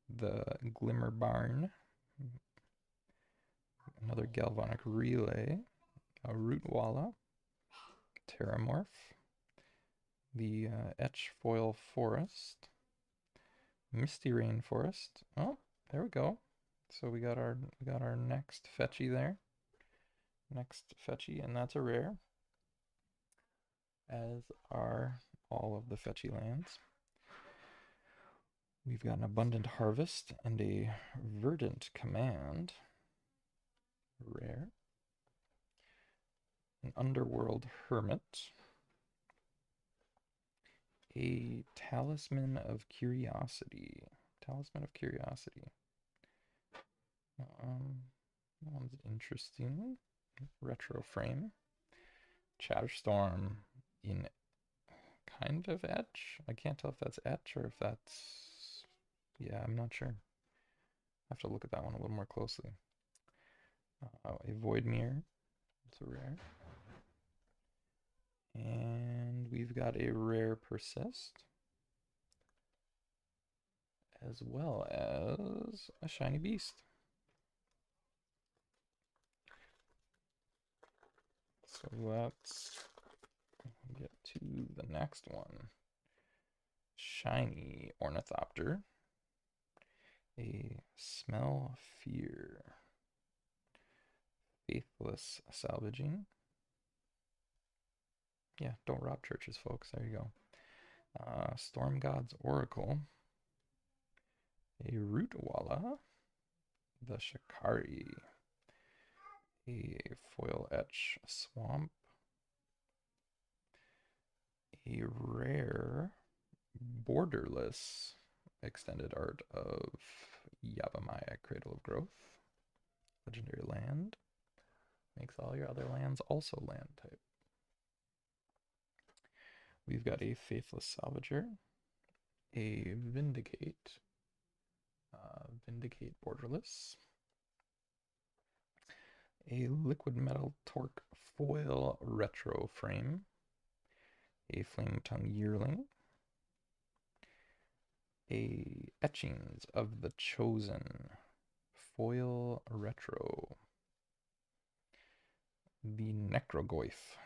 the Glimmer Barn, another Galvanic Relay, a Rootwalla, Terramorph, the Etch Foil Forest, Misty Rainforest. Oh, there we go. So we got our next fetchy there. Next fetchy, and that's a rare. As are all of the fetchy lands. We've got an Abundant Harvest and a Verdant Command. Rare. An Underworld Hermit. A Talisman of Curiosity. Talisman of Curiosity. That one's interesting. Retro frame. Chatterstorm in kind of etch. I can't tell if that's etch or if that's... Yeah, I'm not sure. I have to look at that one a little more closely. A Void Mirror. It's a rare. And we've got a rare Persist. As well as a Shiny Beast. So let's get to the next one. Shiny Ornithopter. A Smell Fear. Faithless Salvaging. Yeah, don't rob churches, folks. There you go. Storm God's Oracle. A Rootwalla. The Shikari. A Foil Etch Swamp. A rare borderless extended art of Yavimaya, Cradle of Growth. Legendary land. Makes all your other lands also land type. We've got a Faithless Salvager, a Vindicate, Vindicate Borderless, a Liquid Metal Torque Foil Retro Frame, a Flame Tongue Yearling, a Etchings of the Chosen Foil Retro, the Necrogoyf.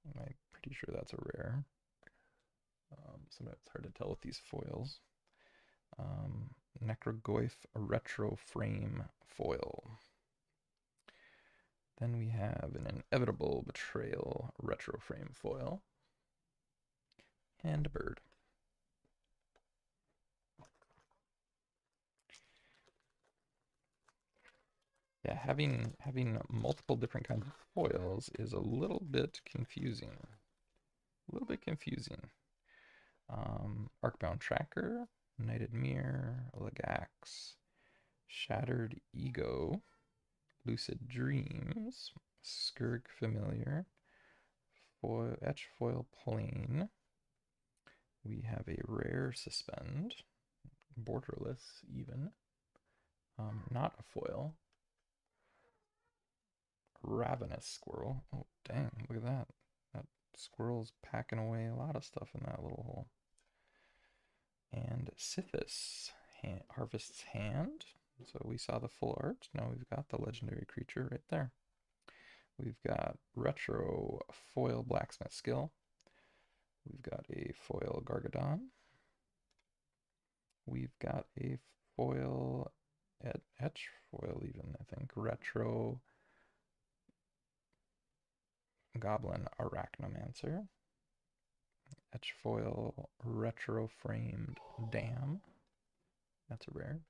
I'm pretty sure that's a rare. Sometimes it's hard to tell with these foils. Necrogoyf Retro Frame Foil. Then we have an Inevitable Betrayal Retro Frame Foil. And a bird. Yeah, having multiple different kinds of foils is a little bit confusing. A little bit confusing. Arcbound Tracker, Knighted Mirror, Legax, Shattered Ego, Lucid Dreams, Skurk Familiar, Etch Foil Plane. We have a rare Suspend, borderless even, not a foil. Ravenous Squirrel. Oh, dang, look at that. That squirrel's packing away a lot of stuff in that little hole. And Sithis, Harvest's Hand. So we saw the full art. Now we've got the legendary creature right there. We've got retro foil blacksmith skill. We've got a foil Gargadon. We've got a foil etch foil even, I think. Retro Goblin Arachnomancer. etch foil retro framed dam. That's a rare.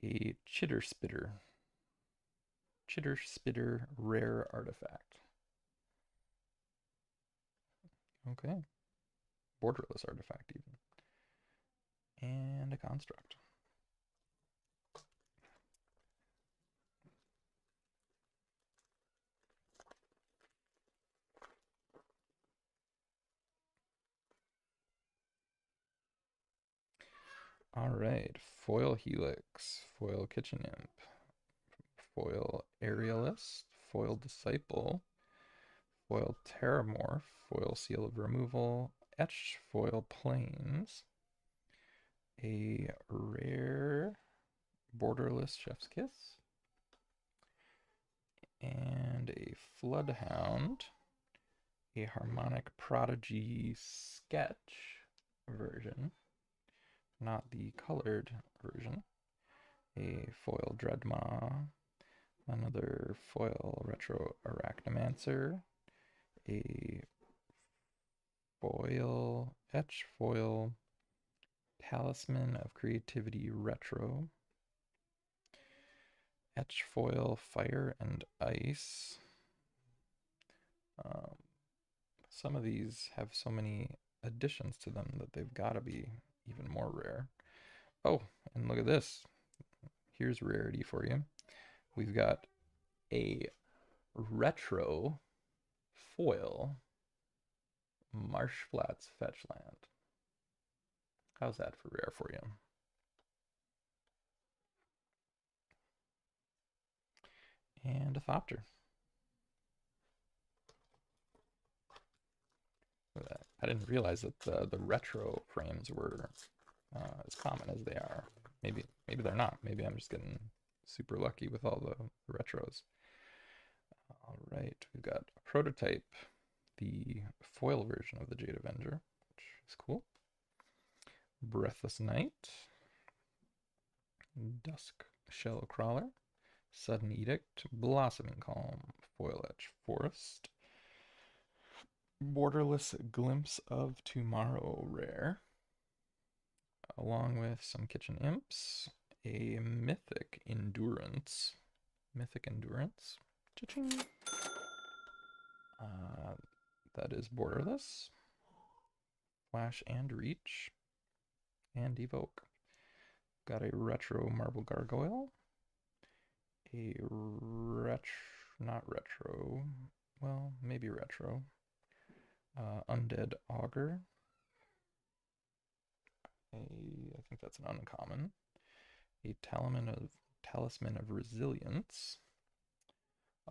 A chitter spitter. Chitter spitter rare artifact. Okay. Borderless artifact even. And a construct. All right, foil helix, foil kitchen imp, foil aerialist, foil disciple, foil terramorph, foil seal of removal, etched foil plains, a rare borderless chef's kiss, and a floodhound, a harmonic prodigy sketch version, not the colored version, a foil dreadmaw, another foil retro arachnomancer, a foil etch foil talisman of creativity retro, etch foil fire and ice. Some of these have so many additions to them that they've got to be even more rare. Oh, and look at this. Here's rarity for you. We've got a retro foil Marsh Flats fetch land. How's that for rare for you? And a Thopter. I didn't realize that the retro frames were as common as they are. Maybe they're not. Maybe I'm just getting super lucky with all the retros. All right, we've got a prototype, the foil version of the Jade Avenger, which is cool. Breathless Night, Dusk Shell Crawler, Sudden Edict, Blossoming Calm, Foil Etch Forest, Borderless Glimpse of Tomorrow rare, along with some kitchen imps, a Mythic Endurance. Cha-ching. That is borderless, flash and reach, and evoke. Got a retro marble gargoyle, a not retro, well, maybe retro, undead augur. I think that's an uncommon. A talisman of resilience,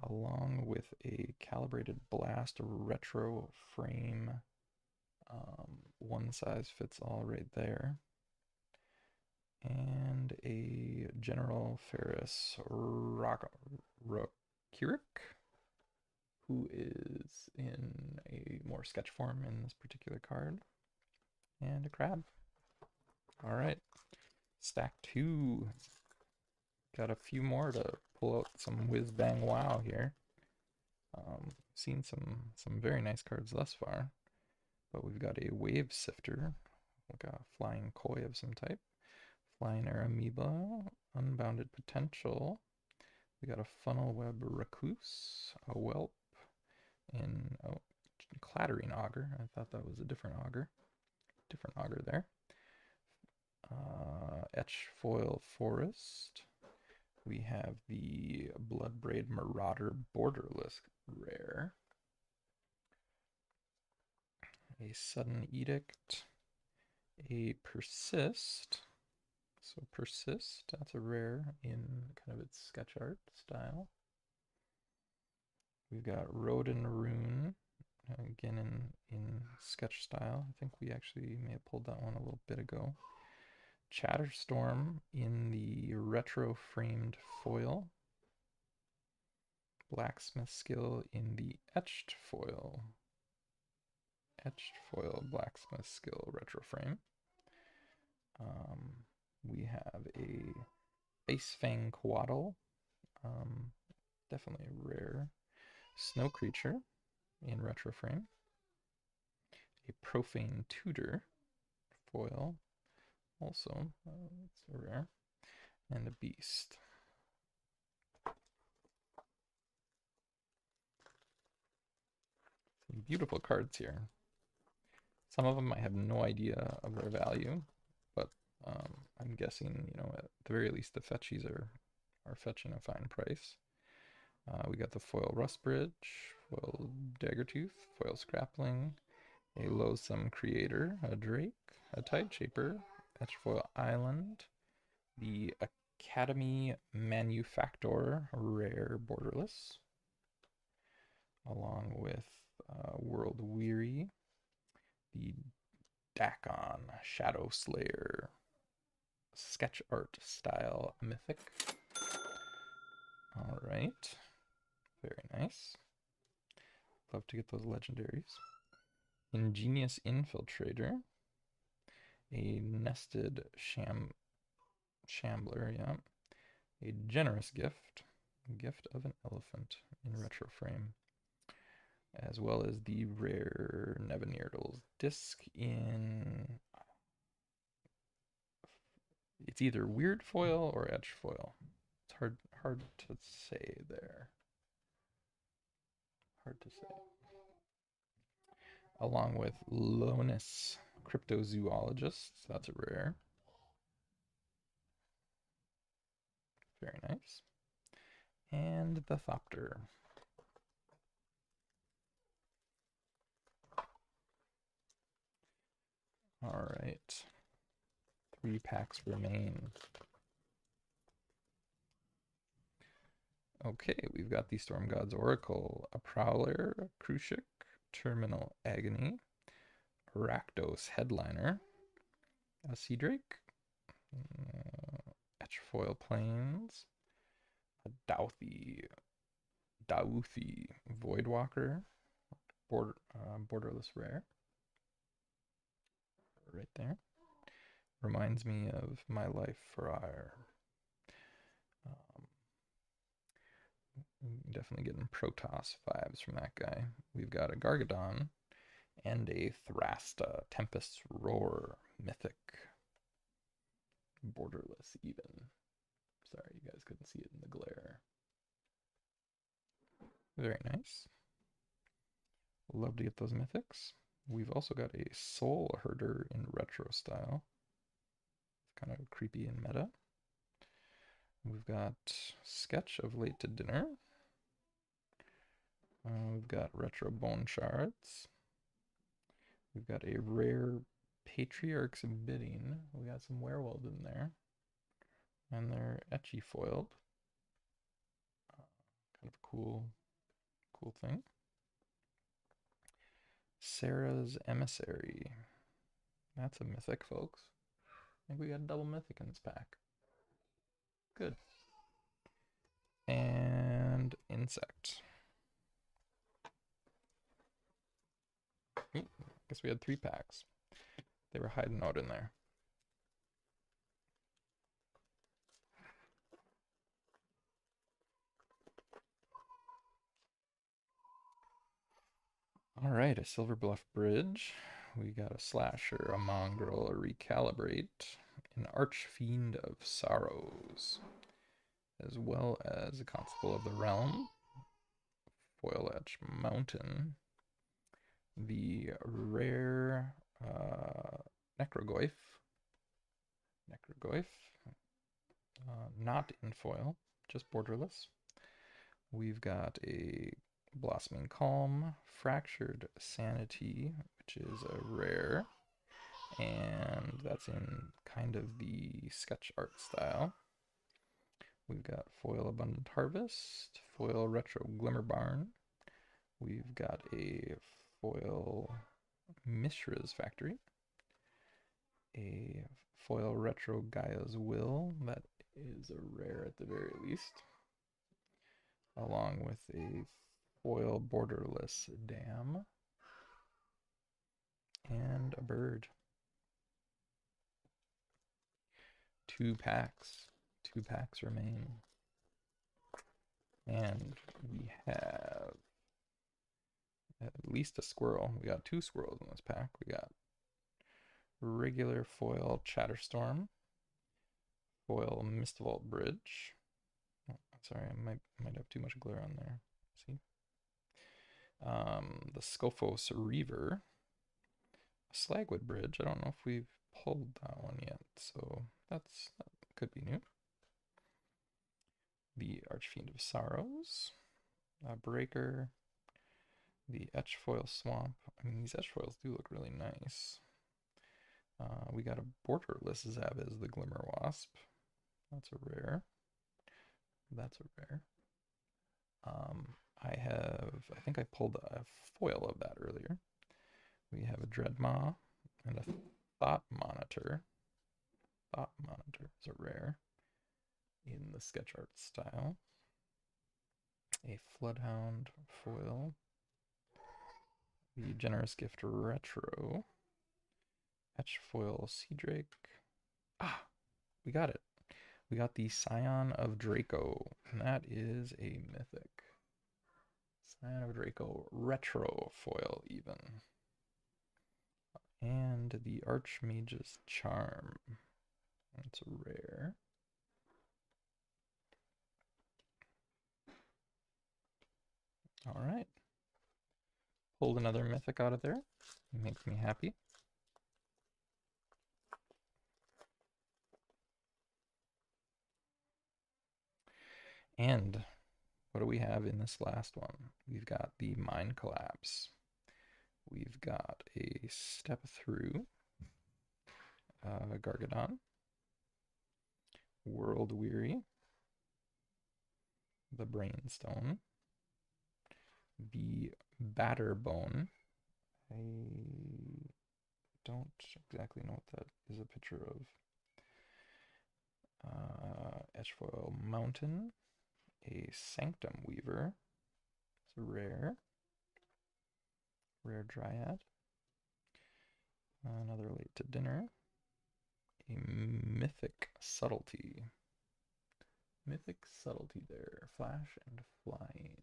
along with a calibrated blast retro frame. One size fits all right there. And a General Ferris Rokirik, who is in a more sketch form in this particular card. And a crab. All right, stack 2. Got a few more to pull out some whiz bang wow here. Seen some very nice cards thus far, but we've got a wave sifter, like a flying koi of some type, flying air amoeba, unbounded potential. We got a funnel web recluse, a whelp, and clattering augur. I thought that was a different augur there. Etch foil forest. We have the Bloodbraid Marauder borderless rare, a Sudden Edict, a Persist. So Persist, that's a rare in kind of its sketch art style. We've got Rodin Rune, again in sketch style. I think we actually may have pulled that one a little bit ago. Chatterstorm in the retro framed foil. Blacksmith skill in the etched foil blacksmith skill retro frame. We have a Ice Fang Quaddle, definitely rare. Snow creature in retro frame. a Profane Tutor foil, also, it's a rare, and a Beast. Some beautiful cards here. Some of them I have no idea of their value, but I'm guessing, you know, at the very least the fetchies are fetching a fine price. We got the foil Rust Bridge, foil Daggertooth, foil Scrapling, a Loathsome Creator, a Drake, a Tideshaper, Etchfoil Island, the Academy Manufactor, rare borderless, along with World Weary, the Dakon Shadow Slayer, sketch art style mythic. All right, very nice. Love to get those legendaries. Ingenious Infiltrator, a Nested Shambler, yeah, a Generous Gift, Gift of an Elephant in retro frame, as well as the rare Nevinyrtle's disc in, it's either weird foil or etch foil. It's hard to say there. Hard to say. Along with Lonis Cryptozoologist, that's a rare. Very nice. And the Thopter. All right. 3 packs remain. Okay, we've got the Storm God's Oracle, a Prowler, a Krushik, Terminal Agony, Rakdos Headliner, a Sea Drake, Etchfoil Plains, a Dauthi Voidwalker, borderless rare. Right there. Reminds me of my life for ire. Definitely getting Protoss vibes from that guy. We've got a Gargadon and a Thrasta Tempest's Roar mythic. Borderless even. Sorry, you guys couldn't see it in the glare. Very nice. Love to get those mythics. We've also got a Soul Herder in retro style. It's kind of creepy and meta. We've got Sketch of Late to Dinner. We've got Retro Bone Shards. We've got a rare Patriarch's Bidding. We got some werewolves in there. And they're etchy foiled. Kind of a cool thing. Sarah's Emissary. That's a mythic, folks. I think we got a double mythic in this pack. Good. And Insect. Ooh, I guess we had 3 packs. They were hiding out in there. All right, a Silver Bluff Bridge. We got a Slasher, a Mongrel, a Recalibrate, an Archfiend of Sorrows, as well as a Constable of the Realm, Foil Etch Mountain, the rare Necrogoyf, not in foil, just borderless. We've got a Blossoming Calm, Fractured Sanity, which is a rare, and that's in kind of the sketch art style. We've got foil Abundant Harvest, foil Retro Glimmer Barn. We've got a foil Mishra's Factory, a foil Retro Gaia's Will, that is a rare at the very least, along with a foil borderless Dam, and a bird. 2 packs. 2 packs remain. And we have at least a squirrel. We got 2 squirrels in this pack. We got regular foil Chatterstorm, foil Mistvault Bridge. Oh, sorry, I might have too much glare on there. See? The Scophos Reaver, Slagwood Bridge. I don't know if we've pulled that one yet, so that could be new. The Archfiend of Sorrows, Breaker, the Etchfoil Swamp. I mean, these Etchfoils do look really nice. We got a borderless Zabez, the Glimmer Wasp. That's a rare. That's a rare. I think I pulled a foil of that earlier. We have a Dreadmaw and a Thought Monitor. Thought Monitor is a rare in the sketch art style. A Floodhound foil. The Generous Gift Retro. Etchfoil Sea Drake. Ah, we got it. We got the Scion of Draco, and that is a mythic. Scion of Draco Retro foil even. And the Archmage's Charm. That's a rare. All right. Pulled another mythic out of there. It makes me happy. And what do we have in this last one? We've got the Mind Collapse. We've got a Step Through, Gargadon, World Weary, the Brainstone, the Batterbone. I don't exactly know what that is a picture of. Etchfoil Mountain, a Sanctum Weaver. It's a rare Dryad. Another Late to Dinner. A Mythic Subtlety. Mythic Subtlety there. Flash and Flying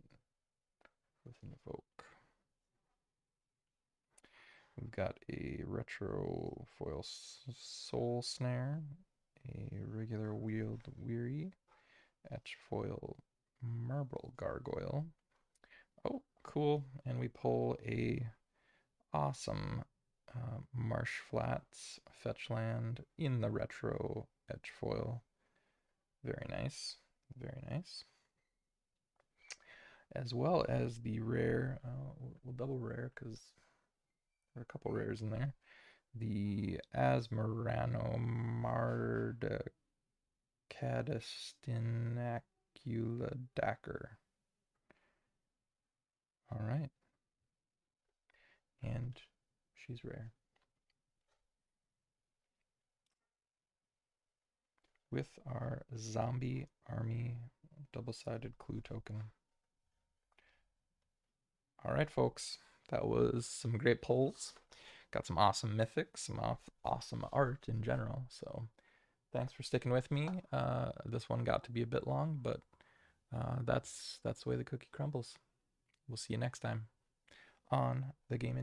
with Invoke. We've got a retro foil Soul Snare, a regular Wheeled Weary, etch foil Marble Gargoyle. Oh, cool. And we pull a awesome Marsh Flats fetch land in the retro etch foil. Very nice. Very nice. As well as the rare, we'll double rare because there are a couple rares in there. The Asmarano Mardacadistinacula Dacker. All right. And she's rare. With our Zombie Army double-sided clue token. All right, folks. That was some great pulls. Got some awesome mythics, some awesome art in general. So thanks for sticking with me. This one got to be a bit long, but that's the way the cookie crumbles. We'll see you next time on the Game